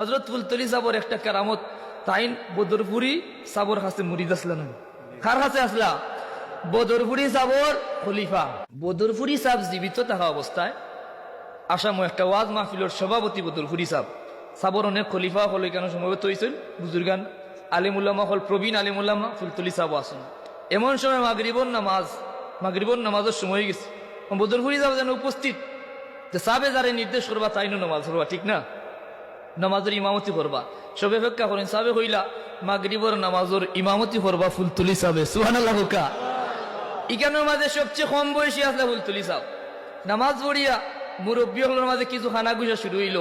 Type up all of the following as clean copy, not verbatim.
হযরত ফুলতলি সাবর একটা কেরামত তাইন বদরপুরি সাবর কাছে মুরিদ আসলেন। কার কাছে আসলা? বদরপুরি সাবর খলিফা। বদরপুরি সাব জীবিত থাকা অবস্থায় আসাম একটা ওয়াজ মাহফিলের সভাপতি বদরপুরি সাব সাবর অনেক খলিফা হল কেন সমবেত হয়েছিল বুজুর্গান আলিমুল্লামা হল প্রবীণ আলিমুল্লামা ফুলতলি সাব আসেন। এমন সময় মাগরিবন নামাজের সময় গেছে, বদরপুরি সাব যেন উপস্থিত, যে সাবে যারে নির্দেশ করবা তাইনো নামাজ পড়বা, ঠিক না? নামাজের ইমামতি করবা, সবে অপেক্ষা করেন। সাবে হইলা মাগরিবর নামাজের ইমামতি করবা ফুলতলি সাবে। সুবহানাল্লাহ কা ইকানোর মাঝে সবচেয়ে কম বয়সী আসলে ফুলতলি সাব। নামাজ পড়িয়া মুরব্বী হলের মাঝে কিছু খানা গুছা শুরু হইল,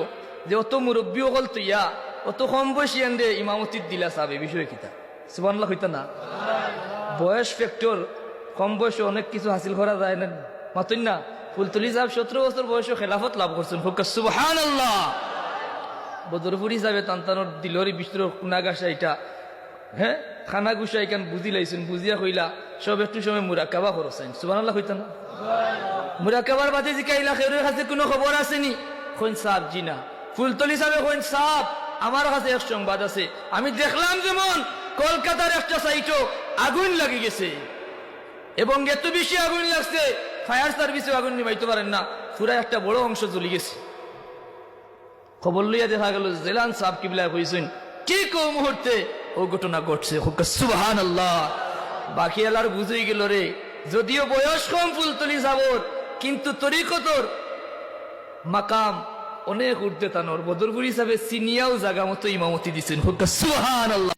যে অত মুরব্বী হল তুইয়া অত কম বয়সী আনদে ইমামতি দিলা সাবে, বিষয় কিতা? সুবহানাল্লাহ হইতা না? বয়স ফ্যাক্টর, কম বয়সে অনেক কিছু হাসিল করা যায় না, মাতুন না? ফুলতলি সাহেব 17 বছর বয়সে খেলাফত লাভ করছেন। সুবহানাল্লাহ। বদরপুরি হিসাবে তান্তানোর দিলরি বিষ্ণুর কুনাগাসা এটা, হ্যাঁ, খানা গুসা এখান বুঝি লাইছেন, বুঝিয়া হইলা সব একটু সময় মুরাকাবা করছেন। সুবহানাল্লাহ হইতা না? মুরাকাবার বাদে জিকাইলা খেরের কাছে কোনো খবর আসেনি? কইন সাহেব জি না। ফুলতলি সাহেব কইন সাহেব আমার কাছে এক সংবাদ আছে, আমি দেখলাম যেমন কলকাতার একটা সাইটও আগুন লাগি গেছে, এবং এত বেশি আগুন লাগছে ফায়ার সার্ভিসে আগুন নিভাইতে পারেন না, পুরা একটা বড় অংশ জ্বলি গেছে। খবর লইয়া দেখা গেল জেলান সাহেব কিবলা কইছেন ঠিক ও মুহূর্তে ও ঘটনা ঘটছে। সুবহানাল্লাহ। বাকি এলার বুঝেই গেল রে, যদিও বয়স কম ফুলতলি সাবর, কিন্তু তরিকতর মাকাম অনেক উর্ধে তানোর। বদরপুরি সাহেব সিনিয়াও জাগা মতো ইমামতি দিচ্ছেন। সুবহানাল্লাহ।